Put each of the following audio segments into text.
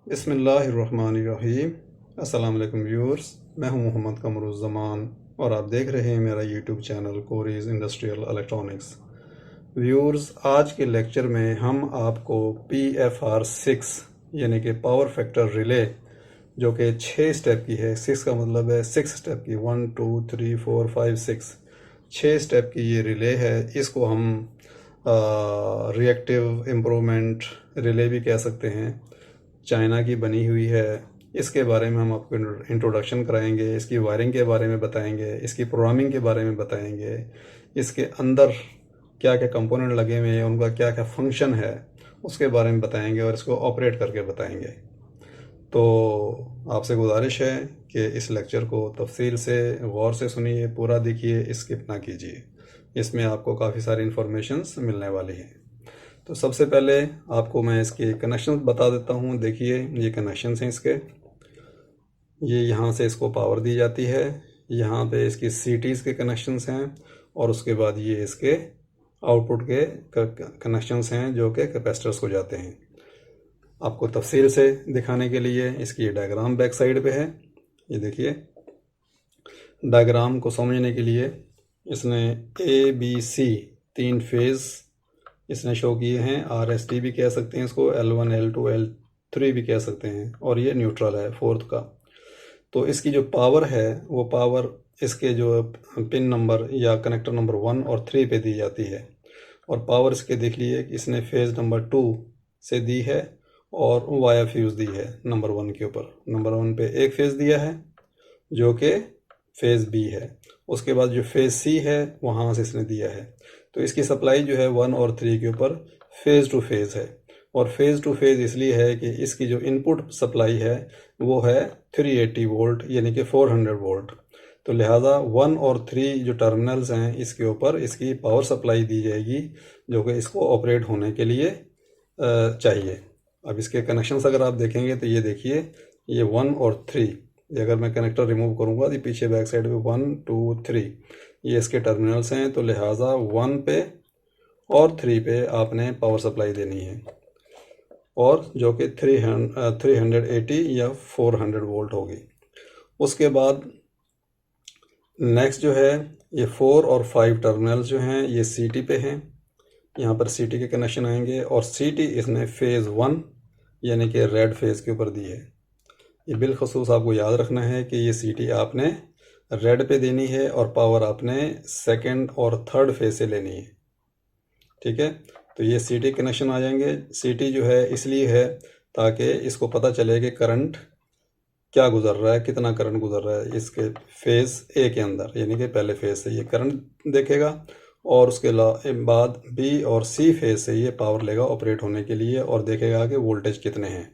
बिस्मिल्लाहिर्रहमानिर्रहीम। अस्सलाम वालेकुम व्यूअर्स, मैं हूं मोहम्मद कमरुज़्ज़मान और आप देख रहे हैं मेरा YouTube channel Cori's industrial electronics. Viewers, आज के लेक्चर में हम आपको PFR6 यानी कि पावर फैक्टर रिले, जो कि 6 स्टेप की है। 6 का मतलब है 6 स्टेप की, 1 2 3 4 5 6, 6 स्टेप की ये रिले है। इसको हम रिएक्टिव इम्प्रूवमेंट रिले भी कह सकते हैं। चाइना की बनी हुई है। इसके बारे में हम आपको इंट्रोडक्शन कराएंगे, इसकी वायरिंग के बारे में बताएंगे, इसकी प्रोग्रामिंग के बारे में बताएंगे, इसके अंदर क्या क्या कंपोनेंट लगे हुए हैं, उनका क्या क्या फंक्शन है उसके बारे में बताएंगे और इसको ऑपरेट करके बताएंगे। तो आपसे गुजारिश है कि इस लेक्चर को तफसील से गौर से सुनिए, पूरा देखिए, स्किप ना कीजिए। इसमें आपको काफ़ी सारी इंफॉर्मेशंस मिलने वाली हैं। तो सबसे पहले आपको मैं इसके कनेक्शंस बता देता हूँ। देखिए, ये कनेक्शंस हैं इसके। ये यहाँ से इसको पावर दी जाती है, यहाँ पे इसकी सीटीज़ के कनेक्शंस हैं और उसके बाद ये इसके आउटपुट के कनेक्शंस हैं जो कि कैपेसिटर्स को जाते हैं। आपको तफसील से दिखाने के लिए इसकी डायग्राम बैक साइड पे है। ये देखिए, डायग्राम को समझने के लिए इसने ABC 3 फेज़ इसने शो किए हैं। RST भी कह सकते हैं इसको, L1 L2 L3 भी कह सकते हैं, और ये न्यूट्रल है फोर्थ का। तो इसकी जो पावर है वो पावर इसके जो पिन नंबर या कनेक्टर नंबर 1 और 3 पे दी जाती है। और पावर इसके देख लिए कि इसने फेज़ नंबर 2 से दी है और वाया फ्यूज़ दी है नंबर 1 के ऊपर। नंबर 1 पे एक फेज़ दिया है जो कि फेज़ B है। उसके बाद जो फेज़ C है वहाँ से इसने दिया है। तो इसकी सप्लाई जो है 1 और 3 के ऊपर फेज़ टू फेज़ है। और फेज़ टू फेज़ इसलिए है कि इसकी जो इनपुट सप्लाई है वो है 380 वोल्ट यानी कि 400 वोल्ट। तो लिहाजा 1 और 3 जो टर्मिनल्स हैं इसके ऊपर इसकी पावर सप्लाई दी जाएगी जो कि इसको ऑपरेट होने के लिए चाहिए। अब इसके कनेक्शंस अगर आप देखेंगे तो ये देखिए, ये 1 और 3, ये अगर मैं कनेक्टर रिमूव करूँगा तो पीछे बैक साइड पे 1 2 3 ये इसके टर्मिनल्स हैं। तो लिहाजा 1 पे और 3 पे आपने पावर सप्लाई देनी है, और जो कि 380 या 400 वोल्ट होगी। उसके बाद नेक्स्ट जो है ये 4 और 5 टर्मिनल्स जो हैं ये CT पे हैं। यहाँ पर CT के कनेक्शन आएंगे और CT इसने फेज़ 1 यानी कि रेड फेज़ के ऊपर दी है। ये बिलखसूस आपको याद रखना है कि ये CT आपने रेड पे देनी है और पावर आपने सेकंड और थर्ड फेज से लेनी है। ठीक है, तो ये CT कनेक्शन आ जाएंगे। CT जो है इसलिए है ताकि इसको पता चले कि करंट क्या गुजर रहा है, कितना करंट गुजर रहा है इसके फेज़ A के अंदर, यानी कि पहले फेज़ से ये करंट देखेगा और उसके बाद B और C फेज़ से ये पावर लेगा ऑपरेट होने के लिए और देखेगा कि वोल्टेज कितने हैं।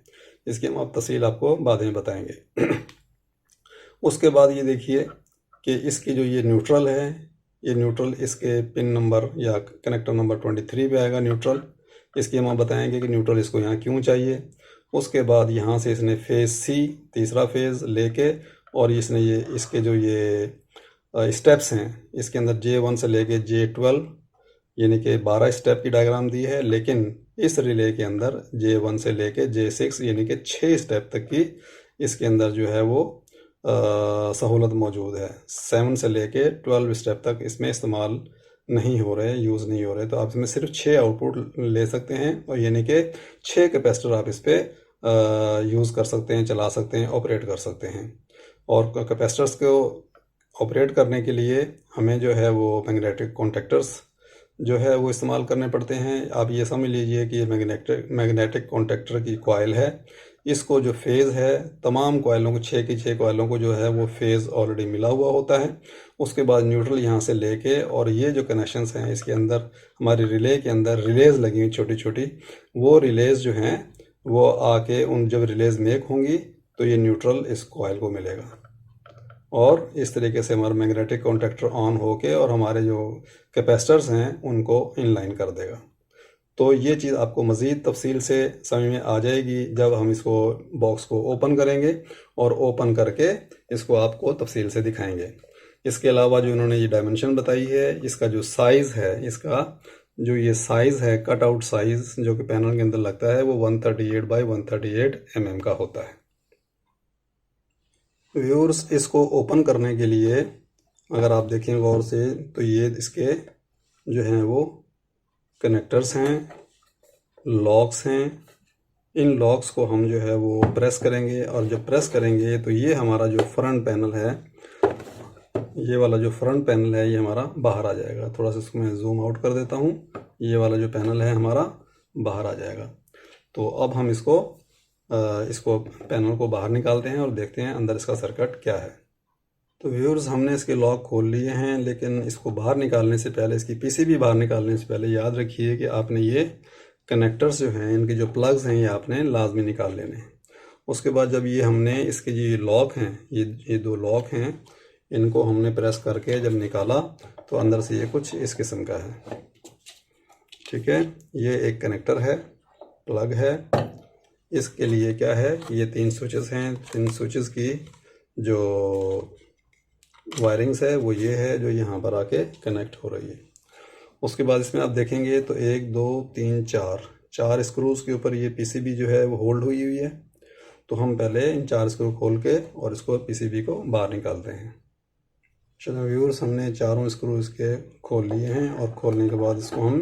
इसकी हम अब तफसील आपको बाद में बताएंगे। उसके बाद ये देखिए कि इसकी जो ये न्यूट्रल है, ये न्यूट्रल इसके पिन नंबर या कनेक्टर नंबर 23 पे आएगा न्यूट्रल। इसकी हम बताएंगे कि न्यूट्रल इसको यहाँ क्यों चाहिए। उसके बाद यहाँ से इसने फेज़ C तीसरा फेज़ लेके और इसने ये इसके जो ये स्टेप्स हैं इसके अंदर J1 से लेके J12 यानी कि 12 स्टेप की डायग्राम दी है, लेकिन इस रिले के अंदर J1 से लेके J6 यानी कि 6 स्टेप तक की इसके अंदर जो है वो सहूलत मौजूद है। 7 से लेके 12 स्टेप तक इसमें इस्तेमाल नहीं हो रहे, यूज़ नहीं हो रहे। तो आप इसमें सिर्फ 6 आउटपुट ले सकते हैं और यानी कि 6 कैपेसिटर आप इस पर यूज़ कर सकते हैं, चला सकते हैं, ऑपरेट कर सकते हैं। और कैपेसिटर्स को ऑपरेट करने के लिए हमें जो है वो मैग्नेटिक कॉन्टैक्टर्स जो है वो इस्तेमाल करने पड़ते हैं। आप ये समझ लीजिए कि ये मैग्नेटिक कॉन्टैक्टर की कॉइल है। इसको जो फेज़ है तमाम कॉइलों को, 6 की 6 कॉइलों को जो है वो फेज़ ऑलरेडी मिला हुआ होता है। उसके बाद न्यूट्रल यहाँ से लेके और ये जो कनेक्शंस हैं इसके अंदर हमारी रिले के अंदर रिलेज़ लगी हुई छोटी छोटी, वो रिलेज़ जो हैं वो आके उन जब रिलेज़ मेक होंगी तो ये न्यूट्रल इस कॉइल को मिलेगा और इस तरीके से हमारा मैग्नेटिक कॉन्टैक्टर ऑन होके और हमारे जो कैपेसिटर्स हैं उनको इनलाइन कर देगा। तो ये चीज़ आपको मज़ीद तफसील से समझ में आ जाएगी जब हम इसको बॉक्स को ओपन करेंगे और ओपन करके इसको आपको तफसील से दिखाएंगे। इसके अलावा जो इन्होंने ये डायमेंशन बताई है, इसका जो साइज़ है इसका जो ये साइज़ है, कट आउट साइज़ जो कि पैनल के अंदर लगता है, वो 138 बाई 138 mm का होता है। व्यूअर्स, इसको ओपन करने के लिए अगर आप देखें गौर से तो ये इसके जो हैं वो कनेक्टर्स हैं, लॉक्स हैं। इन लॉक्स को हम जो है वो प्रेस करेंगे, और जब प्रेस करेंगे तो ये हमारा जो फ्रंट पैनल है, ये वाला जो फ्रंट पैनल है, ये हमारा बाहर आ जाएगा। थोड़ा सा इसको मैं जूम आउट कर देता हूँ। ये वाला जो पैनल है हमारा बाहर आ जाएगा। तो अब हम इसको पैनल को बाहर निकालते हैं और देखते हैं अंदर इसका सर्किट क्या है। तो व्यूअर्स, हमने इसके लॉक खोल लिए हैं, लेकिन इसको बाहर निकालने से पहले, इसकी पीसीबी बाहर निकालने से पहले याद रखिए कि आपने ये कनेक्टर्स जो हैं, इनके जो प्लग्स हैं, ये आपने लाजमी निकाल लेने हैं। उसके बाद जब ये हमने इसके जो लॉक हैं, ये दो लॉक हैं, इनको हमने प्रेस करके जब निकाला तो अंदर से ये कुछ इस किस्म का है। ठीक है, ये एक कनेक्टर है, प्लग है। इसके लिए क्या है, ये 3 स्विचेस हैं। 3 स्विचेस की जो वायरिंग्स है वो ये है, जो यहाँ पर आके कनेक्ट हो रही है। उसके बाद इसमें आप देखेंगे तो 1 2 3 4 स्क्रूज़ के ऊपर ये पीसीबी जो है वो होल्ड हुई हुई है। तो हम पहले इन 4 स्क्रू खोल के और इसको पीसीबी को बाहर निकालते हैं। चलो व्यूअर्स, हमने चारों स्क्रू इसके खोल लिए हैं, और खोलने के बाद इसको हम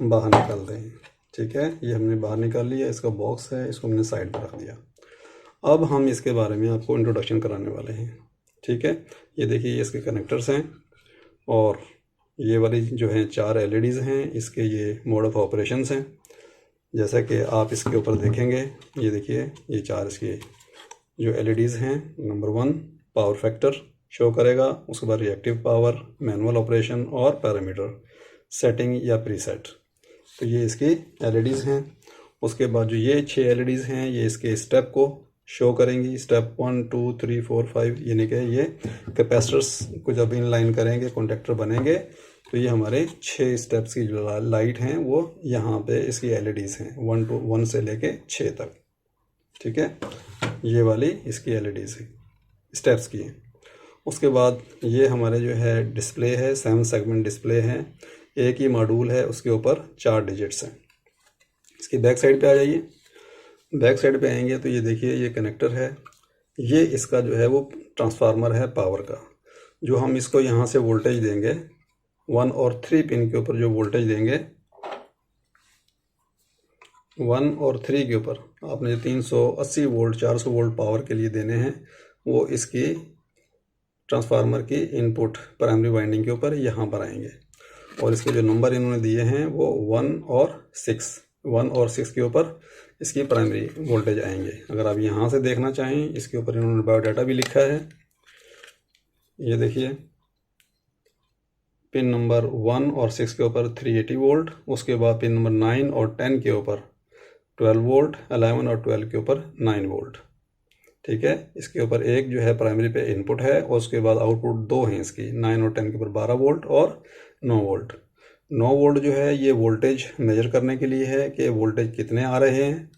बाहर निकालते हैं। ठीक है, ये हमने बाहर निकाल लिया। इसका बॉक्स है, इसको हमने साइड पर रख दिया। अब हम इसके बारे में आपको इंट्रोडक्शन कराने वाले हैं। ठीक है, ये देखिए, ये इसके कनेक्टर्स हैं, और ये वाली जो हैं 4 एलईडीज़ हैं, इसके ये मोड ऑफ ऑपरेशंस हैं। जैसा कि आप इसके ऊपर देखेंगे, ये देखिए, ये 4 इसके जो एलईडीज़ हैं। नंबर 1 पावर फैक्टर शो करेगा, उसके बाद रिएक्टिव पावर, मैनुअल ऑपरेशन और पैरामीटर सेटिंग या प्रीसेट। तो ये इसकी एलईडीज़ हैं। उसके बाद जो ये 6 एलईडीज़ हैं, ये इसके स्टेप को शो करेंगी। स्टेप 1 2 3 4 5, यानी कि ये कैपेसिटर्स को जब इन लाइन करेंगे, कॉन्टेक्टर बनेंगे, तो ये हमारे 6 स्टेप्स की जो लाइट हैं वो यहाँ पे इसकी एलईडीज़ हैं, 1 से लेके 6 तक। ठीक है, ये वाली इसकी एलईडीज़ है, स्टेप्स की हैं। उसके बाद ये हमारे जो है डिस्प्ले है, 7 सेगमेंट डिस्प्ले है। एक ही मॉड्यूल है, उसके ऊपर 4 डिजिट्स हैं। इसकी बैक साइड पे आ जाइए। बैक साइड पे आएंगे तो ये देखिए, ये कनेक्टर है। ये इसका जो है वो ट्रांसफार्मर है पावर का, जो हम इसको यहाँ से वोल्टेज देंगे 1 और 3 पिन के ऊपर। जो वोल्टेज देंगे 1 और 3 के ऊपर, आपने जो 380 वोल्ट 400 वोल्ट पावर के लिए देने हैं, वो इसकी ट्रांसफार्मर की इनपुट प्राइमरी वाइंडिंग के ऊपर यहाँ पर आएंगे। और इसके जो नंबर इन्होंने दिए हैं वो 1 और 6 के ऊपर इसकी प्राइमरी वोल्टेज आएंगे। अगर आप यहाँ से देखना चाहें, इसके ऊपर इन्होंने बायोडाटा भी लिखा है। ये देखिए, पिन नंबर 1 और 6 के ऊपर 380 वोल्ट, उसके बाद पिन नंबर 9 और 10 के ऊपर 12 वोल्ट, 11 और 12 के ऊपर 9 वोल्ट। ठीक है, इसके ऊपर एक जो है प्राइमरी पे इनपुट है, और उसके बाद आउटपुट 2 हैं इसकी, 9 और 10 के ऊपर 12 वोल्ट और 9 वोल्ट। 9 वोल्ट जो है ये वोल्टेज मेजर करने के लिए है कि वोल्टेज कितने आ रहे हैं।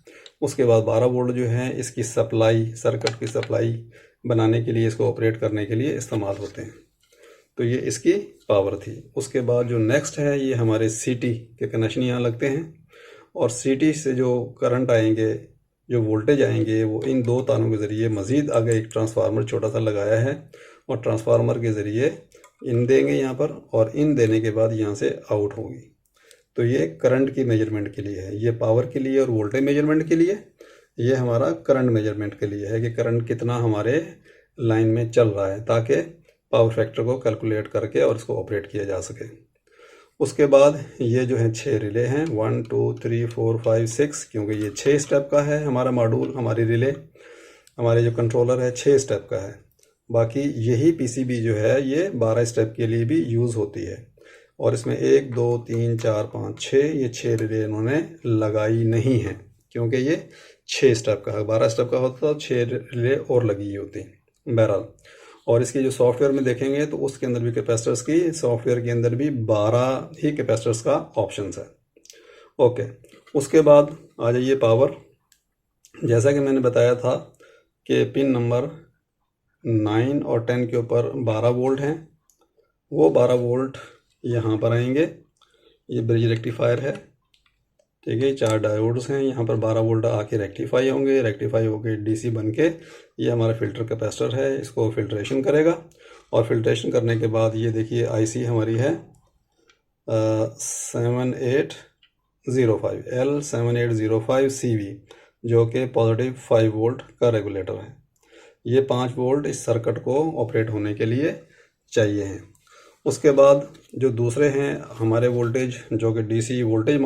उसके बाद 12 वोल्ट जो है इसकी सप्लाई, सर्किट की सप्लाई बनाने के लिए, इसको ऑपरेट करने के लिए इस्तेमाल होते हैं। तो ये इसकी पावर थी। उसके बाद जो नेक्स्ट है, ये हमारे सीटी के कनेक्शन यहाँ लगते हैं, और सीटी से जो करंट आएंगे, जो वोल्टेज आएंगे, वो इन 2 तारों के ज़रिए मज़ीद आगे एक ट्रांसफार्मर छोटा सा लगाया है, और ट्रांसफार्मर के ज़रिए इन देंगे यहाँ पर, और इन देने के बाद यहाँ से आउट होगी। तो ये करंट की मेजरमेंट के लिए है, ये पावर के लिए और वोल्टेज मेजरमेंट के लिए। ये हमारा करंट मेजरमेंट के लिए है कि करंट कितना हमारे लाइन में चल रहा है, ताकि पावर फैक्टर को कैलकुलेट करके और इसको ऑपरेट किया जा सके। उसके बाद ये जो है 6 रिले हैं, 1 2 3 4 5 6, क्योंकि ये 6 स्टेप का है हमारा मॉड्यूल, हमारी रिले, हमारे जो कंट्रोलर है 6 स्टेप का है। बाकी यही पीसीबी जो है ये 12 स्टेप के लिए भी यूज़ होती है, और इसमें 1 2 3 4 5 6, ये 6 रिले इन्होंने लगाई नहीं है, क्योंकि ये 6 स्टेप का है। 12 स्टेप का होता तो 6 रिले और लगी होती बहरहाल। और इसके जो सॉफ्टवेयर में देखेंगे तो उसके अंदर भी कैपेसिटर्स की, सॉफ्टवेयर के अंदर भी 12 ही कैपेसिटर्स का ऑप्शन है। ओके, उसके बाद आ जाइए पावर। जैसा कि मैंने बताया था कि पिन नंबर 9 और 10 के ऊपर 12 वोल्ट हैं, वो 12 वोल्ट यहाँ पर आएंगे। ये ब्रिज रेक्टिफायर है, ठीक है। 4 डायोड्स हैं, यहाँ पर 12 वोल्ट आके रेक्टिफाई होंगे, रेक्टिफाई होके डीसी बन के ये हमारा फ़िल्टर कैपेसिटर है, इसको फिल्ट्रेशन करेगा। और फिल्ट्रेशन करने के बाद ये देखिए आईसी हमारी है 7805 L7805CV, जो कि पॉजिटिव 5 वोल्ट का रेगुलेटर है। ये 5 वोल्ट इस सर्किट को ऑपरेट होने के लिए चाहिए हैं। उसके बाद जो दूसरे हैं हमारे वोल्टेज, जो कि डीसी वोल्टेज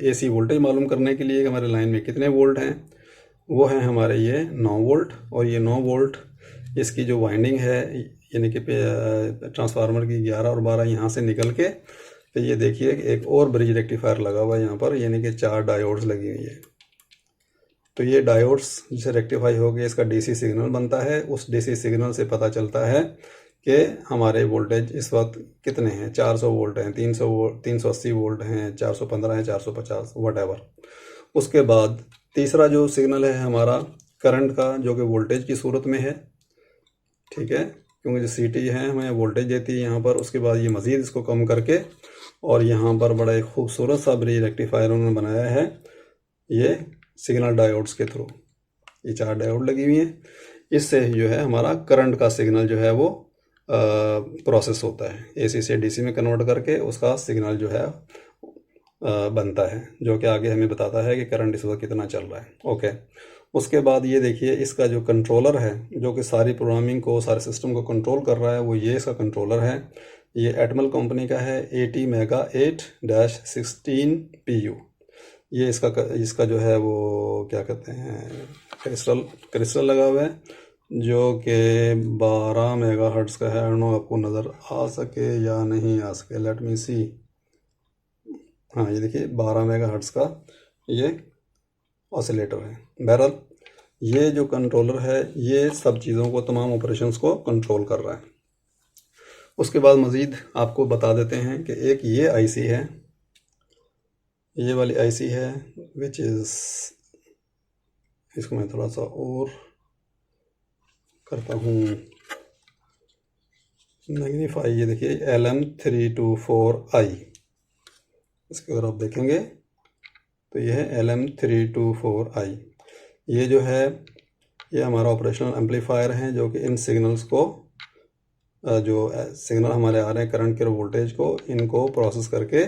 एसी वोल्टेज मालूम करने के लिए हमारे लाइन में कितने वोल्ट हैं, वो हैं हमारे ये 9 वोल्ट। और ये 9 वोल्ट इसकी जो वाइंडिंग है, यानी कि ट्रांसफार्मर की 11 और 12 यहाँ से निकल के, तो ये देखिए एक और ब्रिज रेक्टिफायर लगा हुआ है यहाँ पर, यानी कि 4 डायोड्स लगी हुई है। तो ये डायोड्स जिसे रेक्टिफाई हो गया, इसका डीसी सिग्नल बनता है। उस डीसी सिग्नल से पता चलता है कि हमारे वोल्टेज इस वक्त कितने हैं, 400 वोल्ट हैं, 300 वोल्ट, 380 वोल्ट हैं, 415 हैं, 450 वट। उसके बाद तीसरा जो सिग्नल है हमारा करंट का, जो कि वोल्टेज की सूरत में है, ठीक है, क्योंकि जो सीटी है हमें वोल्टेज देती है यहाँ पर। उसके बाद ये मज़ीद इसको कम करके और यहाँ पर बड़ा एक खूबसूरत सा ब्रिज रेक्टिफायर उन्होंने बनाया है, ये सिग्नल डायोड्स के थ्रू। ये 4 डायोड लगी हुई हैं, इससे जो है हमारा करंट का सिग्नल जो है वो प्रोसेस होता है, एसी से डीसी में कन्वर्ट करके उसका सिग्नल जो है बनता है, जो कि आगे हमें बताता है कि करंट इस वक्त कितना चल रहा है। ओके, उसके बाद ये देखिए इसका जो कंट्रोलर है, जो कि सारी प्रोग्रामिंग को, सारे सिस्टम को कंट्रोल कर रहा है, वो ये इसका कंट्रोलर है। ये एटमल कंपनी का है, ATmega 8-16PU। ये इसका जो है वो क्या कहते हैं, क्रिस्टल लगा हुआ है, जो कि 12 मेगाहर्ट्ज़ का है। नो आपको नज़र आ सके या नहीं आ सके, लेट मी सी। हाँ, ये देखिए 12 मेगाहर्ट्ज़ का ये ऑसिलेटर है। बहरहाल ये जो कंट्रोलर है ये सब चीज़ों को, तमाम ऑपरेशंस को कंट्रोल कर रहा है। उसके बाद मज़ीद आपको बता देते हैं कि एक ये आईसी है, ये वाली आईसी है, विच इज़, इसको मैं थोड़ा सा और करता हूँ मैग्नीफाई। ये देखिए LM324I, इसके अगर आप देखेंगे तो ये है LM324I। ये जो है ये हमारा ऑपरेशनल एम्पलीफायर है, जो कि इन सिग्नल्स को, जो सिग्नल हमारे आ रहे हैं करंट के वोल्टेज को, इनको प्रोसेस करके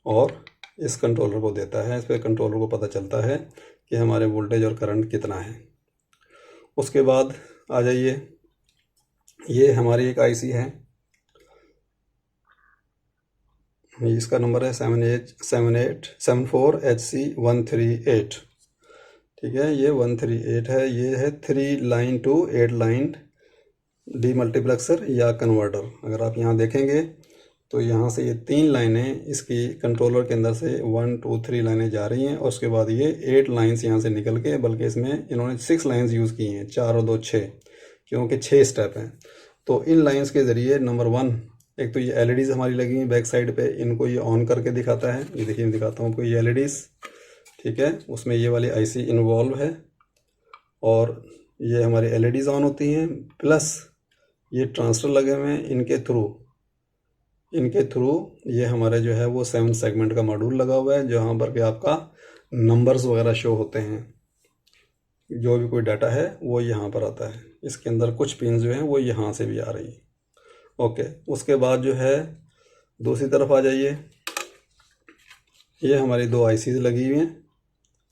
और इस कंट्रोलर को देता है। इस पर कंट्रोलर को पता चलता है कि हमारे वोल्टेज और करंट कितना है। उसके बाद आ जाइए, ये हमारी एक आईसी है, इसका नंबर है 74HC138, ठीक है। ये 138 है। ये है 3 लाइन टू 8 लाइन डीमल्टीप्लेक्सर या कन्वर्टर। अगर आप यहाँ देखेंगे तो यहाँ से ये 3 लाइनें इसकी कंट्रोलर के अंदर से 1 2 3 लाइनें जा रही हैं, और उसके बाद ये 8 लाइन्स यहाँ से निकल के, बल्कि इसमें इन्होंने 6 लाइन्स यूज़ की हैं, 4 और 2 6, क्योंकि 6 स्टेप हैं। तो इन लाइन्स के ज़रिए नंबर 1, एक तो ये एलईडीज़ हमारी लगी हुई बैक साइड पे, इनको ये ऑन करके दिखाता है। ये देखिए मैं दिखाता हूँ आपको, ये एलईडीज़, ठीक है, उसमें ये वाली आईसी इन्वॉल्व है, और ये हमारी एलईडीज़ ऑन होती हैं, प्लस ये ट्रांजिस्टर लगे हुए हैं, इनके थ्रू ये हमारे जो है वो 7 सेगमेंट का मॉड्यूल लगा हुआ है, जहाँ पर कि आपका नंबर्स वगैरह शो होते हैं। जो भी कोई डाटा है वो यहाँ पर आता है। इसके अंदर कुछ पिन जो हैं वो यहाँ से भी आ रही है। ओके, उसके बाद जो है दूसरी तरफ आ जाइए, ये हमारी 2 आईसीज लगी हुई हैं,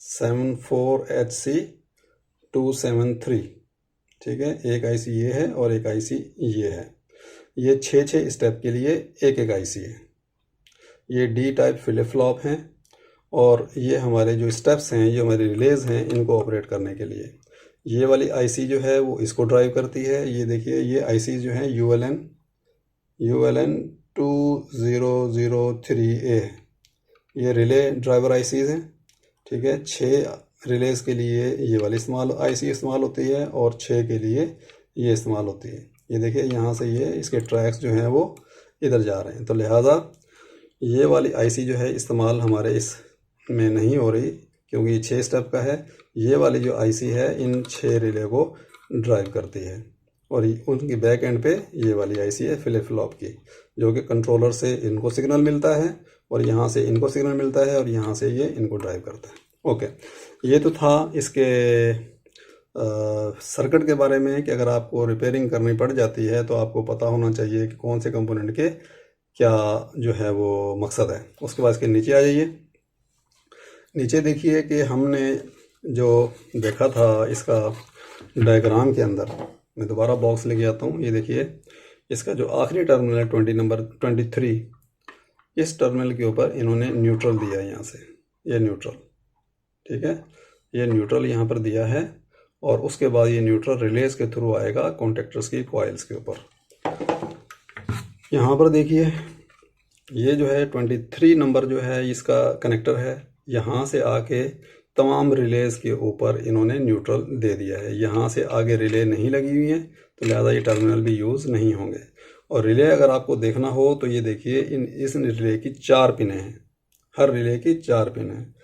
74HC273, ठीक है। एक आईसी ये है और एक आईसी ये है। ये 6 स्टेप के लिए एक आईसी है। ये डी टाइप फ्लिप फ्लॉप हैं, और ये हमारे जो स्टेप्स हैं, ये हमारे रिलेज हैं, इनको ऑपरेट करने के लिए ये वाली आईसी जो है वो इसको ड्राइव करती है। ये देखिए ये आईसी जो है ULN 2003A, ये रिले ड्राइवर आईसीज हैं, ठीक है। 6 रिलेज के लिए ये वाली आईसी इस्तेमाल होती है, और 6 के लिए ये इस्तेमाल होती है। ये देखिए यहाँ से ये इसके ट्रैक्स जो हैं वो इधर जा रहे हैं, तो लिहाजा ये वाली आईसी जो है इस्तेमाल हमारे इस में नहीं हो रही, क्योंकि ये 6 स्टेप का है। ये वाली जो आईसी है इन 6 रिले को ड्राइव करती है। और उनकी बैक एंड पे ये वाली आईसी है फ्लिप फ्लॉप की, जो कि कंट्रोलर से इनको सिग्नल मिलता है और यहाँ से इनको सिग्नल मिलता है और यहाँ से ये इनको ड्राइव करता है। ओके, ये तो था इसके सर्किट के बारे में कि अगर आपको रिपेयरिंग करनी पड़ जाती है तो आपको पता होना चाहिए कि कौन से कंपोनेंट के क्या जो है वो मकसद है। उसके बाद इसके नीचे आ जाइए। नीचे देखिए कि हमने जो देखा था इसका डायग्राम के अंदर, मैं दोबारा बॉक्स लेके आता हूँ। ये देखिए इसका जो आखिरी टर्मिनल है 23, इस टर्मिनल के ऊपर इन्होंने न्यूट्रल दिया है यहाँ से, ये न्यूट्रल, ठीक है, ये न्यूट्रल यहाँ पर दिया है और उसके बाद ये न्यूट्रल रिलेज के थ्रू आएगा कॉन्टेक्टर्स की कॉइल्स के ऊपर। यहाँ पर देखिए ये जो है 23 नंबर जो है इसका कनेक्टर है, यहाँ से आके तमाम रिलेज के ऊपर इन्होंने न्यूट्रल दे दिया है। यहाँ से आगे रिले नहीं लगी हुई है तो लिहाजा ये टर्मिनल भी यूज़ नहीं होंगे। और रिले अगर आपको देखना हो तो ये देखिए इस रिले की 4 पिनें हैं, हर रिले की 4 पिन हैं,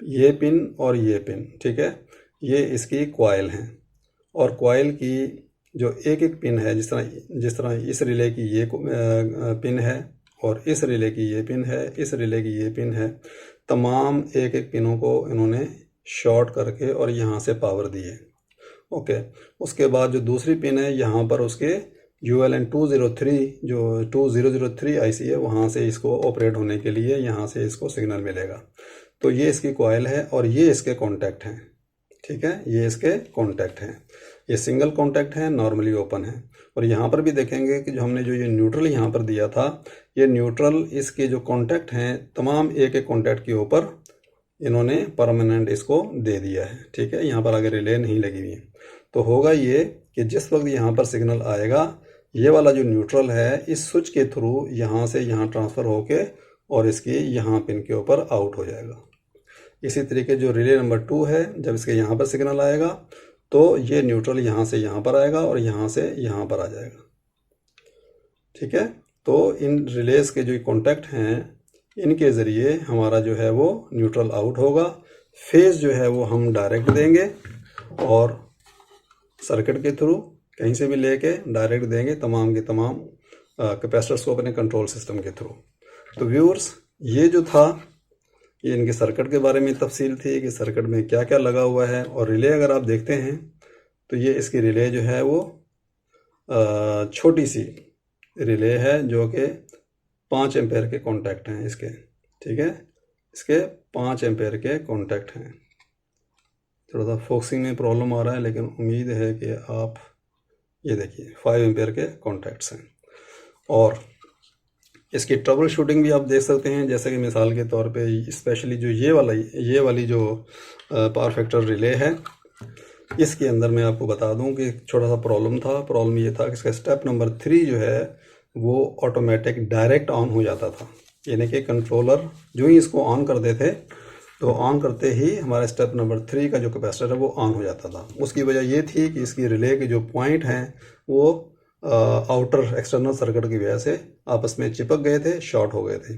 ये पिन और ये पिन, ठीक है, ये इसकी कॉइल हैं। और कॉइल की जो एक एक पिन है, जिस तरह इस रिले की ये पिन है और इस रिले की ये पिन है, इस रिले की ये पिन है, तमाम एक एक पिनों को इन्होंने शॉर्ट करके और यहाँ से पावर दी है। ओके, उसके बाद जो दूसरी पिन है यहाँ पर उसके ULN 203 जो 2003 आईसी है, वहाँ से इसको ऑपरेट होने के लिए यहाँ से इसको सिग्नल मिलेगा। तो ये इसकी कॉइल है और ये इसके कॉन्टैक्ट हैं, ठीक है, ये इसके कॉन्टैक्ट हैं। ये सिंगल कॉन्टैक्ट है, नॉर्मली ओपन है। और यहाँ पर भी देखेंगे कि जो हमने जो ये न्यूट्रल यहाँ पर दिया था, ये न्यूट्रल इसके जो कॉन्टैक्ट हैं तमाम एक एक कॉन्टैक्ट के ऊपर इन्होंने परमानेंट इसको दे दिया है, ठीक है, यहाँ पर आगे रिले नहीं लगी हुई है। तो होगा ये कि जिस वक्त यहाँ पर सिग्नल आएगा, ये वाला जो न्यूट्रल है इस स्विच के थ्रू यहाँ से यहाँ ट्रांसफ़र होके और इसकी यहाँ पिन के ऊपर आउट हो जाएगा। इसी तरीके जो रिले नंबर 2 है, जब इसके यहाँ पर सिग्नल आएगा तो ये न्यूट्रल यहाँ से यहाँ पर आएगा और यहाँ से यहाँ पर आ जाएगा, ठीक है। तो इन रिलेज के जो कॉन्टैक्ट हैं इनके ज़रिए हमारा जो है वो न्यूट्रल आउट होगा। फेज जो है वो हम डायरेक्ट देंगे और सर्किट के थ्रू कहीं से भी लेके डायरेक्ट देंगे तमाम के तमाम कैपेसिटर्स को अपने कंट्रोल सिस्टम के थ्रू। तो व्यूअर्स, ये जो था ये इनके सर्किट के बारे में तफसील थी कि सर्किट में क्या क्या लगा हुआ है। और रिले अगर आप देखते हैं तो ये इसकी रिले जो है वो छोटी सी रिले है जो कि 5 एम्पेयर के कॉन्टैक्ट हैं इसके, ठीक है, इसके 5 एम्पेयर के कॉन्टैक्ट हैं। थोड़ा सा फोकसिंग में प्रॉब्लम आ रहा है लेकिन उम्मीद है कि आप ये देखिए 5 एम्पेयर के कॉन्टैक्ट्स हैं। और इसकी ट्रबल शूटिंग भी आप देख सकते हैं, जैसे कि मिसाल के तौर पे स्पेशली जो ये वाली जो पावर फैक्टर रिले है, इसके अंदर मैं आपको बता दूं कि छोटा सा प्रॉब्लम था। प्रॉब्लम ये था कि इसका स्टेप नंबर 3 जो है वो ऑटोमेटिक डायरेक्ट ऑन हो जाता था, यानी कि कंट्रोलर जो ही इसको ऑन करते थे तो ऑन करते ही हमारा स्टेप नंबर 3 का जो कैपेसिटर है वो ऑन हो जाता था। उसकी वजह ये थी कि इसकी रिले के जो पॉइंट हैं वो आउटर एक्सटर्नल सर्किट की वजह से आपस में चिपक गए थे, शॉर्ट हो गए थे।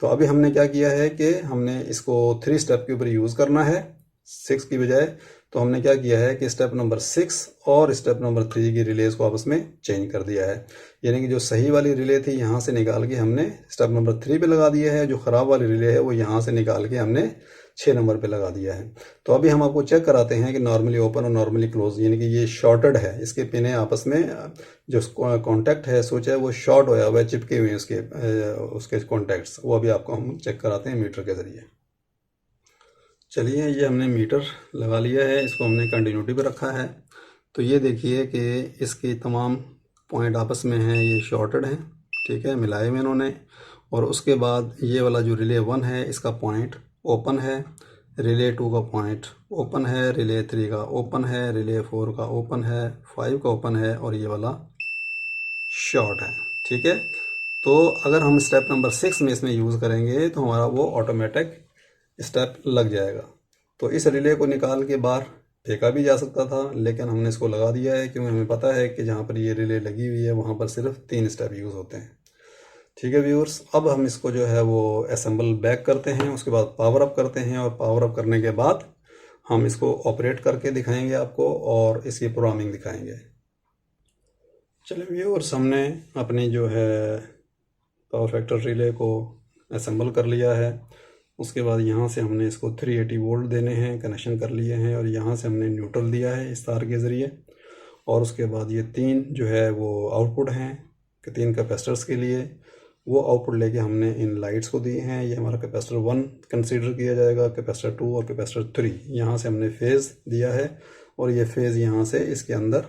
तो अभी हमने क्या किया है कि हमने इसको 3 स्टेप के ऊपर यूज़ करना है 6 की बजाय। तो हमने क्या किया है कि स्टेप नंबर 6 और स्टेप नंबर 3 की रिलेज को आपस में चेंज कर दिया है, यानी कि जो सही वाली रिले थी यहाँ से निकाल के हमने स्टेप नंबर 3 पे लगा दिया है, जो ख़राब वाली रिले है वो यहाँ से निकाल के हमने 6 नंबर पे लगा दिया है। तो अभी हम आपको चेक कराते हैं कि नॉर्मली ओपन और नॉर्मली क्लोज, यानी कि ये शॉर्टेड है, इसके पिने आपस में जो कॉन्टैक्ट है स्विच है वो शॉर्ट होया हुआ है, चिपके हुए हैं उसके कॉन्टैक्ट्स। वो अभी आपको हम चेक कराते हैं मीटर के ज़रिए। चलिए, ये हमने मीटर लगा लिया है, इसको हमने कंटिन्यूटी पे रखा है। तो ये देखिए कि इसके तमाम पॉइंट आपस में हैं, ये शॉर्टेड हैं, ठीक है, मिलाए हुए इन्होंने। और उसके बाद ये वाला जो रिले 1 है इसका पॉइंट ओपन है, रिले 2 का पॉइंट ओपन है, रिले 3 का ओपन है, रिले 4 का ओपन है, 5 का ओपन है और ये वाला शॉर्ट है, ठीक है। तो अगर हम स्टेप नंबर 6 में इसमें यूज़ करेंगे तो हमारा वो ऑटोमेटिक स्टेप लग जाएगा। तो इस रिले को निकाल के बाहर फेंका भी जा सकता था, लेकिन हमने इसको लगा दिया है क्योंकि हमें पता है कि जहाँ पर ये रिले लगी हुई है वहाँ पर सिर्फ 3 स्टेप यूज़ होते हैं, ठीक है व्यूअर्स। अब हम इसको जो है वो असेंबल बैक करते हैं, उसके बाद पावर अप करते हैं और पावर अप करने के बाद हम इसको ऑपरेट करके दिखाएंगे आपको और इसकी प्रोग्रामिंग दिखाएंगे। चलिए व्यूअर्स, हमने अपनी जो है पावर फैक्टर रिले को असेंबल कर लिया है। उसके बाद यहाँ से हमने इसको 380 वोल्ट देने हैं, कनेक्शन कर लिए हैं, और यहाँ से हमने न्यूट्रल दिया है इस तार के ज़रिए। और उसके बाद ये 3 जो है वो आउटपुट हैं कि 3 कैपेसिटर्स के लिए, वो आउटपुट लेके हमने इन लाइट्स को दिए हैं। ये हमारा कैपेसिटर 1 कंसीडर किया जाएगा, कैपेसिटर 2 और कैपेसिटर 3। यहाँ से हमने फेज़ दिया है और ये फेज़ यहाँ से इसके अंदर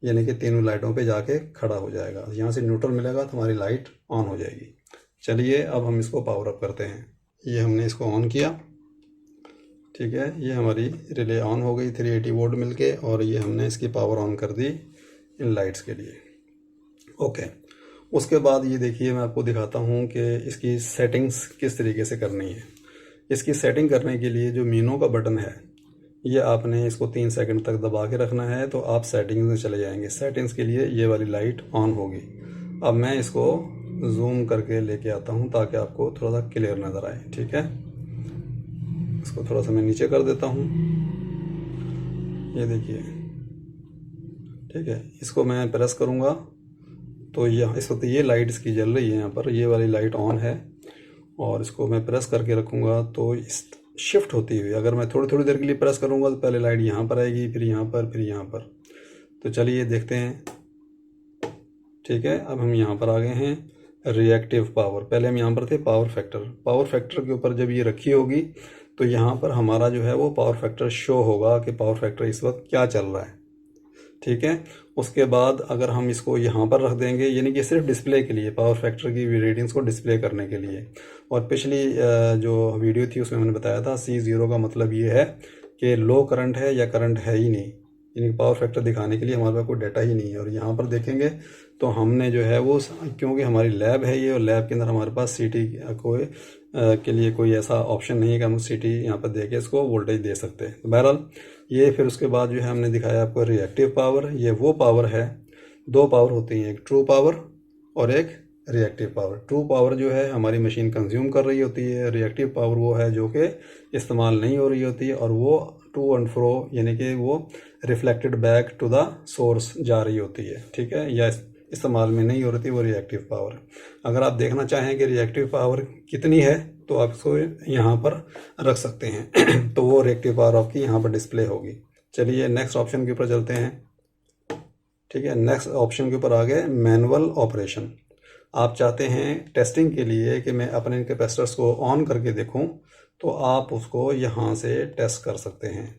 यानी कि तीनों लाइटों पे जाके खड़ा हो जाएगा। यहाँ से न्यूट्रल मिलेगा तो हमारी लाइट ऑन हो जाएगी। चलिए अब हम इसको पावर अप करते हैं। ये हमने इसको ऑन किया, ठीक है, ये हमारी रिले ऑन हो गई 380 वोल्ट मिलके, और ये हमने इसकी पावर ऑन कर दी इन लाइट्स के लिए। ओके, उसके बाद ये देखिए मैं आपको दिखाता हूँ कि इसकी सेटिंग्स किस तरीके से करनी है। इसकी सेटिंग करने के लिए जो मीनो का बटन है, ये आपने इसको 3 सेकंड तक दबा के रखना है, तो आप सेटिंग्स में चले जाएंगे। सेटिंग्स के लिए ये वाली लाइट ऑन होगी। अब मैं इसको जूम करके लेके आता हूँ ताकि आपको थोड़ा सा क्लियर नज़र आए, ठीक है। इसको थोड़ा सा मैं नीचे कर देता हूँ, ये देखिए, ठीक है। इसको मैं प्रेस करूँगा तो यहाँ इस वक्त ये लाइट इसकी जल रही है, यहाँ पर ये वाली लाइट ऑन है, और इसको मैं प्रेस करके रखूँगा तो इस शिफ्ट होती हुई, अगर मैं थोड़ी थोड़ी देर के लिए प्रेस करूँगा तो पहले लाइट यहाँ पर आएगी, फिर यहाँ पर, फिर यहाँ पर। तो चलिए देखते हैं, ठीक है। अब हम यहाँ पर आ गए हैं रिएक्टिव पावर। पहले हम यहाँ पर थे पावर फैक्टर। पावर फैक्टर के ऊपर जब ये रखी होगी तो यहाँ पर हमारा जो है वो पावर फैक्टर शो होगा कि पावर फैक्टर इस वक्त क्या चल रहा है, ठीक है। उसके बाद अगर हम इसको यहाँ पर रख देंगे, यानी कि सिर्फ डिस्प्ले के लिए, पावर फैक्टर की रीडिंग्स को डिस्प्ले करने के लिए। और पिछली जो वीडियो थी उसमें मैंने बताया था C0 का मतलब ये है कि लो करंट है या करंट है ही नहीं, यानी पावर फैक्टर दिखाने के लिए हमारे पास कोई डाटा ही नहीं है। और यहाँ पर देखेंगे तो हमने जो है वो, क्योंकि हमारी लैब है ये, और लैब के अंदर हमारे पास CT के लिए कोई ऐसा ऑप्शन नहीं है कि हम CT यहाँ पर दे के इसको वोल्टेज दे सकते हैं। तो बहरहाल ये, फिर उसके बाद जो है हमने दिखाया आपको रिएक्टिव पावर। ये वो पावर है, 2 पावर होती हैं, एक ट्रू पावर और एक रिएक्टिव पावर। ट्रू पावर जो है हमारी मशीन कंज्यूम कर रही होती है, रिएक्टिव पावर वो है जो कि इस्तेमाल नहीं हो रही होती है, और वो टू एंड फ्रो यानी कि वो reflected back to the source जा रही होती है, ठीक है, या इस्तेमाल में नहीं हो रही थी, वो रिएक्टिव पावर। अगर आप देखना चाहें कि रिएक्टिव पावर कितनी है तो आप इसको यहाँ पर रख सकते हैं तो वो रिएक्टिव पावर आपकी यहाँ पर डिस्प्ले होगी। चलिए नेक्स्ट ऑप्शन के ऊपर चलते हैं, ठीक है। नेक्स्ट ऑप्शन के ऊपर आ गए मैनुअल ऑपरेशन। आप चाहते हैं टेस्टिंग के लिए कि मैं अपने कैपेसिटर्स को ऑन करके देखूं, तो आप उसको यहाँ से टेस्ट कर सकते हैं,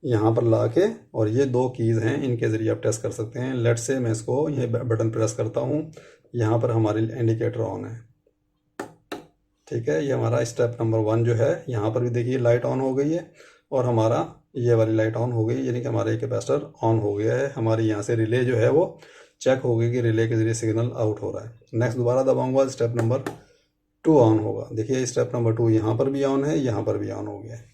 यहाँ पर ला के, और ये 2 कीज़ हैं, इनके ज़रिए आप टेस्ट कर सकते हैं। लेट से मैं इसको ये बटन प्रेस करता हूँ, यहाँ पर हमारी इंडिकेटर ऑन है, ठीक है। ये हमारा स्टेप नंबर 1 जो है, यहाँ पर भी देखिए लाइट ऑन हो गई है, और हमारा ये वाली लाइट ऑन हो गई, यानी कि हमारा कैपेसिटर ऑन हो गया है। हमारी यहाँ से रिले जो है वो चेक हो गई कि रिले के ज़रिए सिग्नल आउट हो रहा है। नेक्स्ट दोबारा दबाऊंगा, स्टेप नंबर 2 ऑन होगा। देखिए स्टेप नंबर 2 यहाँ पर भी ऑन है, यहाँ पर भी ऑन हो गया है।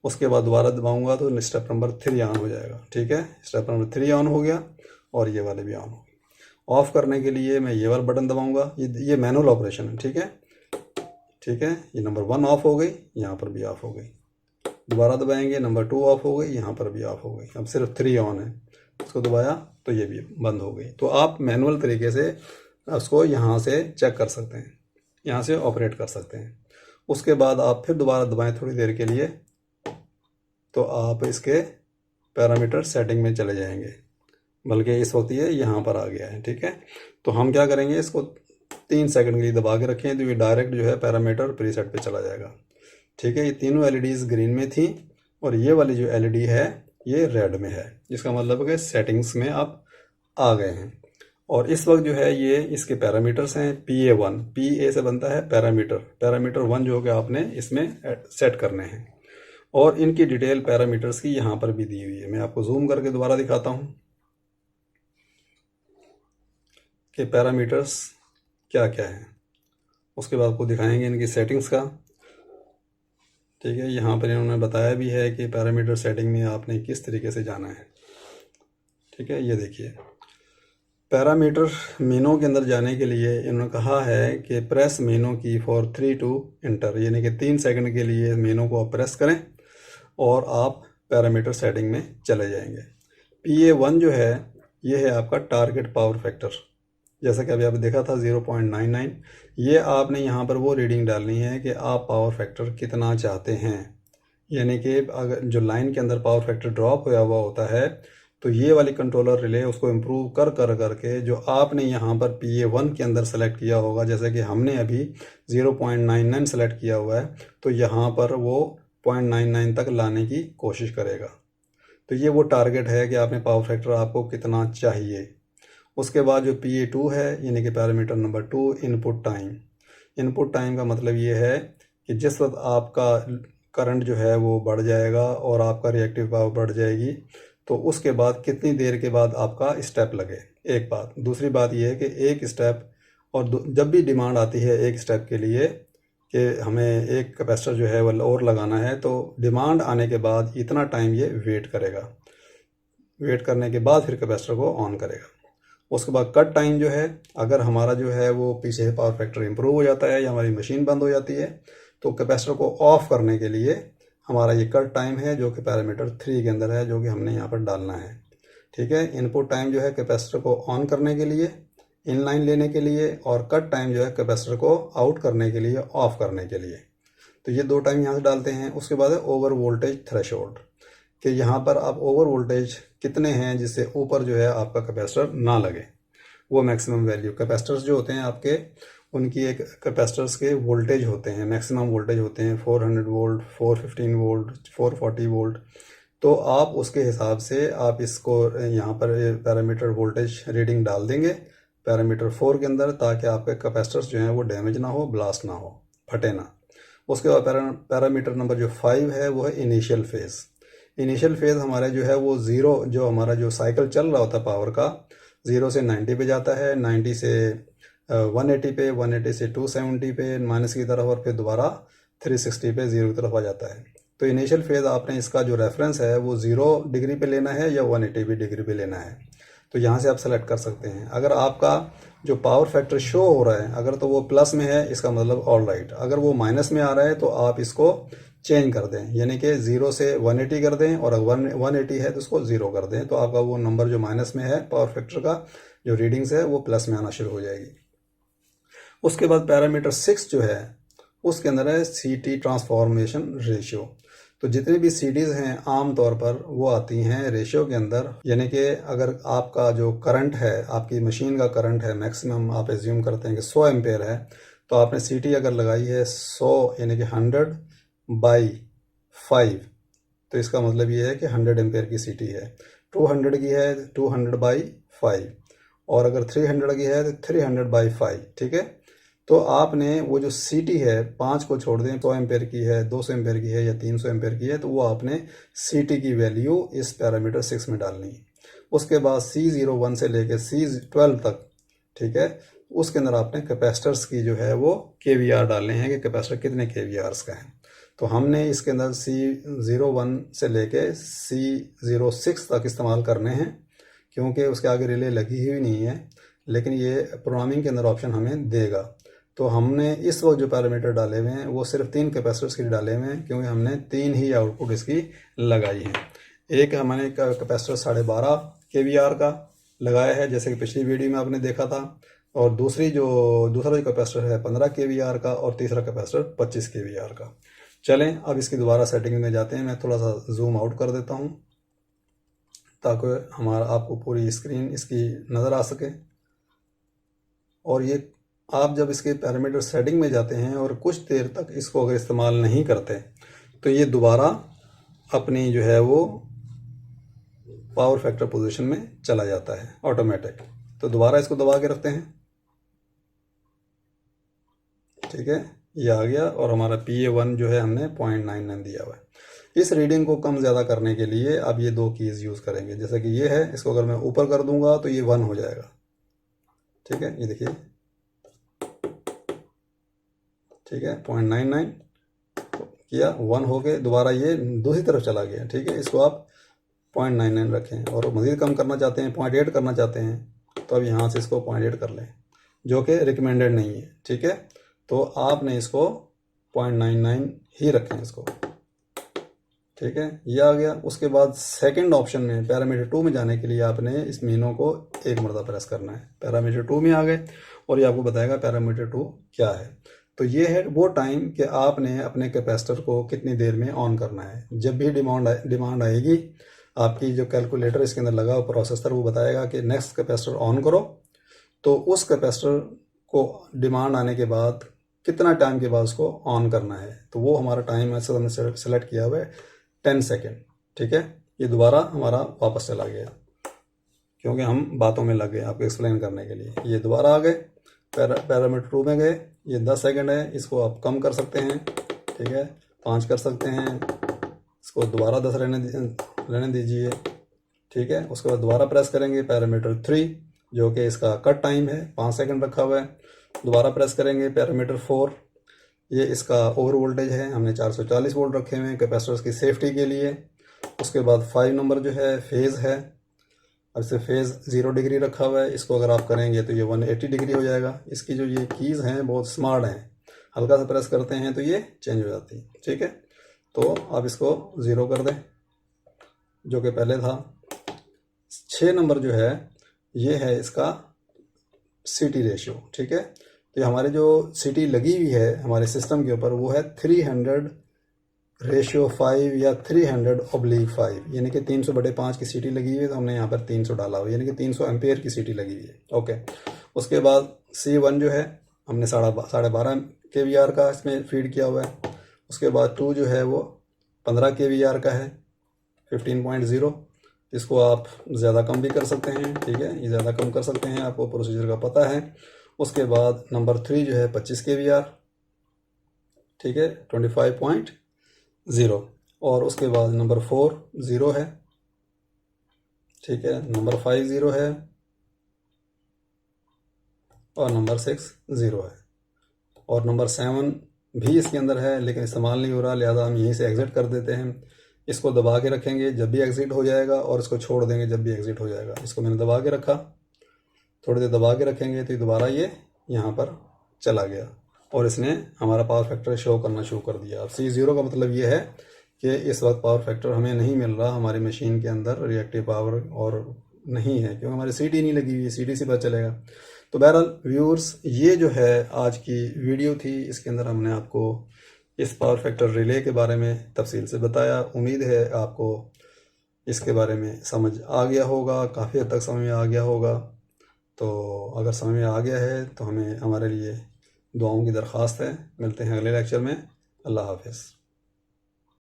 उसके बाद दोबारा दबाऊंगा तो स्टेप नंबर 3 ऑन हो जाएगा, ठीक है। स्टेप नंबर 3 ऑन हो गया, और ये वाले भी ऑन हो गए। ऑफ़ करने के लिए मैं ये वाला बटन दबाऊंगा, ये मैनुअल ऑपरेशन है, ठीक है, ठीक है। ये नंबर 1 ऑफ हो गई, यहाँ पर भी ऑफ हो गई। दोबारा दबाएंगे, नंबर 2 ऑफ हो गई, यहाँ पर भी ऑफ हो गई। अब सिर्फ 3 ऑन है, इसको दबाया तो ये भी बंद हो गई। तो आप मैनुअल तरीके से उसको यहाँ से चेक कर सकते हैं, यहाँ से ऑपरेट कर सकते हैं। उसके बाद आप फिर दोबारा दबाएं थोड़ी देर के लिए, तो आप इसके पैरामीटर सेटिंग में चले जाएंगे, बल्कि इस वक्त ये यहाँ पर आ गया है, ठीक है। तो हम क्या करेंगे, इसको 3 सेकंड के लिए दबा के रखें तो ये डायरेक्ट जो है पैरामीटर प्रीसेट पे चला जाएगा, ठीक है। ये तीनों LEDs ग्रीन में थी, और ये वाली जो LED है ये रेड में है, जिसका मतलब है कि सेटिंग्स में आप आ गए हैं। और इस वक्त जो है ये इसके पैरामीटर्स हैं PA1, PA से बनता है पैरामीटर, पैरामीटर 1 जो कि आपने इसमें सेट करने हैं, और इनकी डिटेल पैरामीटर्स की यहाँ पर भी दी हुई है। मैं आपको जूम करके दोबारा दिखाता हूँ कि पैरामीटर्स क्या क्या है। उसके बाद आपको दिखाएंगे इनकी सेटिंग्स का, ठीक है। यहाँ पर इन्होंने बताया भी है कि पैरामीटर सेटिंग में आपने किस तरीके से जाना है, ठीक है। ये देखिए पैरामीटर मेनू के अंदर जाने के लिए इन्होंने कहा है कि प्रेस मेनू की फॉर 3 टू इंटर, यानी कि 3 सेकंड के लिए मेनू को आप प्रेस करें और आप पैरामीटर सेटिंग में चले जाएंगे। PA1 जो है ये है आपका टारगेट पावर फैक्टर। जैसा कि अभी आपने देखा था 0.99, ये आपने यहाँ पर वो रीडिंग डालनी है कि आप पावर फैक्टर कितना चाहते हैं। यानी कि अगर जो लाइन के अंदर पावर फैक्टर ड्रॉप हुआ हुआ होता है तो ये वाली कंट्रोलर रिले उसको इम्प्रूव कर कर करके जो आपने यहाँ पर PA1 के अंदर सेलेक्ट किया होगा, जैसे कि हमने अभी 0.99 सेलेक्ट किया हुआ है, तो यहाँ पर वो 0.99 तक लाने की कोशिश करेगा। तो ये वो टारगेट है कि आपने पावर फैक्टर आपको कितना चाहिए। उसके बाद जो PA2 है, यानी कि parameter number 2, input time. Input time का मतलब ये है कि जिस वक्त आपका करंट जो है वो बढ़ जाएगा और आपका रिएक्टिव पावर बढ़ जाएगी, तो उसके बाद कितनी देर के बाद आपका स्टेप लगे, एक बात। दूसरी बात यह है कि एक स्टेप, और जब भी डिमांड आती है एक स्टेप के लिए कि हमें एक कैपेसिटर जो है वो और लगाना है, तो डिमांड आने के बाद इतना टाइम ये वेट करेगा। वेट करने के बाद फिर कैपेसिटर को ऑन करेगा। उसके बाद कट टाइम जो है, अगर हमारा जो है वो पीछे पावर फैक्टर इंप्रूव हो जाता है या हमारी मशीन बंद हो जाती है, तो कैपेसिटर को ऑफ करने के लिए हमारा ये कट टाइम है जो कि पैरामीटर 3 के अंदर है, जो कि हमने यहाँ पर डालना है। ठीक है, इनपुट टाइम जो है कैपेसिटर को ऑन करने के लिए, इनलाइन लेने के लिए, और कट टाइम जो है कैपेसिटर को आउट करने के लिए, ऑफ करने के लिए। तो ये 2 टाइम यहाँ से डालते हैं। उसके बाद है ओवर वोल्टेज थ्रेशोल्ड, कि यहाँ पर आप ओवर वोल्टेज कितने हैं जिससे ऊपर जो है आपका कैपेसिटर ना लगे, वो मैक्सिमम वैल्यू। कैपेसिटर्स जो होते हैं आपके, उनकी एक कैपेसिटर्स के वोल्टेज होते हैं, मैक्सिमम वोल्टेज होते हैं 400 वोल्ट, 415 वोल्ट, 440 वोल्ट। तो आप उसके हिसाब से आप इसको यहाँ पर पैरामीटर वोल्टेज रीडिंग डाल देंगे पैरामीटर 4 के अंदर, ताकि आपके कैपेसिटर्स जो हैं वो डैमेज ना हो, ब्लास्ट ना हो, फटे ना। उसके बाद पैरामीटर नंबर जो 5 है वो है इनिशियल फेज़। इनिशियल फेज़ हमारा जो है वो ज़ीरो, जो हमारा जो साइकिल चल रहा होता है पावर का, 0 से 90 पे जाता है, 90 से 180 पे, 180 से 270 पे माइनस की तरफ, और फिर दोबारा 360 पे 0 की तरफ आ जाता है। तो इनिशियल फेज़ आपने इसका जो रेफरेंस है वो 0 डिग्री पे लेना है या 180 डिग्री पे लेना है। तो यहाँ से आप सेलेक्ट कर सकते हैं। अगर आपका जो पावर फैक्टर शो हो रहा है, अगर तो वो प्लस में है, इसका मतलब ऑल राइट। अगर वो माइनस में आ रहा है तो आप इसको चेंज कर दें, यानी कि 0 से 180 कर दें, और अगर 180 है तो उसको 0 कर दें, तो आपका वो नंबर जो माइनस में है पावर फैक्टर का जो रीडिंग्स है वो प्लस में आना शुरू हो जाएगी। उसके बाद पैरामीटर 6 जो है उसके अंदर है CT ट्रांसफॉर्मेशन रेशियो। तो जितनी भी CTs हैं आम तौर पर वो आती हैं रेशियो के अंदर, यानी कि अगर आपका जो करंट है, आपकी मशीन का करंट है मैक्सिमम आप एज्यूम करते हैं कि 100 एम्पेयर है, तो आपने CT अगर लगाई है 100 यानी कि 100/5, तो इसका मतलब ये है कि 100 एम्पेयर की CT है। 200 की है 200/5, और अगर 300 की है तो 300/5। ठीक है, तो आपने वो जो CT है 5 को छोड़ दें, 100 एम्पेयर की है, 200 एम्पेयर की है या 300 एम्पेयर की है, तो वो आपने CT की वैल्यू इस पैरामीटर 6 में डालनी है। उसके बाद C01 से लेकर C12 तक, ठीक है, उसके अंदर आपने कैपेसिटर्स की जो है वो KVR डालने हैं कि कैपेसिटर कितने KVRs का है। तो हमने इसके अंदर C01 से लेके C06 तक इस्तेमाल करने हैं, क्योंकि उसके आगे रिले लगी हुई नहीं है, लेकिन ये प्रोग्रामिंग के अंदर ऑप्शन हमें देगा। तो हमने इस वक्त जो पैरामीटर डाले हुए हैं वो सिर्फ 3 कैपेसिटर्स के डाले हुए हैं, क्योंकि हमने 3 ही आउटपुट इसकी लगाई है। एक हमने कैपेसिटर 12.5 KVR का लगाया है, जैसे कि पिछली वीडियो में आपने देखा था, और दूसरा जो कैपेसिटर है 15 KVR का, और तीसरा कैपेसिटर 25 KVR का। चलें अब इसकी दोबारा सेटिंग में जाते हैं। मैं थोड़ा सा जूम आउट कर देता हूँ ताकि आपको पूरी स्क्रीन इसकी नज़र आ सके। और ये आप जब इसके पैरामीटर सेटिंग में जाते हैं और कुछ देर तक इसको अगर इस्तेमाल नहीं करते, तो ये दोबारा अपनी जो है वो पावर फैक्टर पोजीशन में चला जाता है ऑटोमेटिक। तो दोबारा इसको दबा के रखते हैं। ठीक है, ये आ गया, और हमारा PA1 जो है हमने 0.99 दिया हुआ है। इस रीडिंग को कम ज़्यादा करने के लिए अब ये 2 कीज़ यूज़ करेंगे। जैसे कि ये है, इसको अगर मैं ऊपर कर दूंगा तो ये 1 हो जाएगा। ठीक है, ये देखिए, ठीक है, 0.99 किया, 1 हो गए, दोबारा ये दूसरी तरफ चला गया। ठीक है, इसको आप 0.99 रखें, और मज़ीद कम करना चाहते हैं, 0.8 करना चाहते हैं, तो अब यहाँ से इसको 0.8 कर लें, जो कि रिकमेंडेड नहीं है। ठीक है, तो आपने इसको 0.99 ही रखें इसको। ठीक है, ये आ गया। उसके बाद सेकंड ऑप्शन में पैरामीटर 2 में जाने के लिए आपने इस मीनों को एक मरतबा प्रेस करना है। पैरामीटर 2 में आ गए और ये आपको बताएगा पैरामीटर 2 क्या है। तो ये है वो टाइम कि आपने अपने कैपेसिटर को कितनी देर में ऑन करना है। जब भी डिमांड आएगी, आपकी जो कैलकुलेटर इसके अंदर लगा प्रोसेसर वो बताएगा कि नेक्स्ट कैपेसिटर ऑन करो, तो उस कैपेसिटर को डिमांड आने के बाद कितना टाइम के बाद उसको ऑन करना है। तो वो हमारा टाइम ऐसा हमने सेलेक्ट किया हुआ है 10 सेकेंड। ठीक है, ये दोबारा हमारा वापस चला गया क्योंकि हम बातों में लग गए आपको एक्सप्लेन करने के लिए। ये दोबारा आ गए, पैरामीटर 2 में गए। ये 10 सेकेंड है, इसको आप कम कर सकते हैं। ठीक है, 5 कर सकते हैं। इसको दोबारा 10 रहने दीजिए। ठीक है, उसके बाद दोबारा प्रेस करेंगे पैरामीटर 3 जो कि इसका कट टाइम है, 5 सेकंड रखा हुआ है। दोबारा प्रेस करेंगे पैरामीटर 4, ये इसका ओवर वोल्टेज है, हमने 440 वोल्ट रखे हुए हैं कैपेसिटर्स की सेफ्टी के लिए। उसके बाद 5 नंबर जो है फेज़ है, अब इसे फेज़ 0 डिग्री रखा हुआ है। इसको अगर आप करेंगे तो ये 180 डिग्री हो जाएगा। इसकी जो ये कीज़ हैं बहुत स्मार्ट हैं, हल्का सा प्रेस करते हैं तो ये चेंज हो जाती है। ठीक है, तो आप इसको 0 कर दें जो कि पहले था। 6 नंबर जो है ये है इसका सीटी रेशियो। ठीक है, तो हमारी जो सीटी लगी हुई है हमारे सिस्टम के ऊपर वो है 300/5 या 300/5, यानी कि 300/5 की सीटी लगी हुई है। तो हमने यहाँ पर 300 डाला हुआ, यानी कि 300 एम्पेयर की सीटी लगी हुई है। ओके, उसके बाद C1 जो है हमने 12.5 kVAR का इसमें फीड किया हुआ है। उसके बाद 2 जो है वो 15 kVAR का है 15.0। इसको आप ज़्यादा कम भी कर सकते हैं। ठीक है, ये ज़्यादा कम कर सकते हैं, आपको प्रोसीजर का पता है। उसके बाद नंबर 3 जो है 25 kVAR। ठीक है, 25.0। और उसके बाद नंबर 4 0 है। ठीक है, नंबर 5 0 है और नंबर 6 0 है। और नंबर 7 भी इसके अंदर है लेकिन इस्तेमाल नहीं हो रहा, लिहाजा हम यहीं से एग्ज़िट कर देते हैं। इसको दबा के रखेंगे जब भी एग्ज़िट हो जाएगा, और इसको छोड़ देंगे जब भी एग्ज़िट हो जाएगा। इसको मैंने दबा के रखा, थोड़ी देर दबा के रखेंगे तो दोबारा ये यहाँ पर चला गया और इसने हमारा पावर फैक्टर शो करना शुरू कर दिया। अब C0 का मतलब ये है कि इस वक्त पावर फैक्टर हमें नहीं मिल रहा, हमारी मशीन के अंदर रिएक्टिव पावर और नहीं है क्योंकि हमारी सीटी नहीं लगी हुई है। सीटी से पता चलेगा। तो बहरहाल व्यूअर्स, ये जो है आज की वीडियो थी, इसके अंदर हमने आपको इस पावर फैक्टर रिले के बारे में तफसील से बताया। उम्मीद है आपको इसके बारे में समझ आ गया होगा, काफ़ी हद तक समझ में आ गया होगा। तो अगर समझ में आ गया है तो हमें हमारे लिए दुआओं की दरख्वास्त है। मिलते हैं अगले लेक्चर में। अल्लाह हाफ़िज़।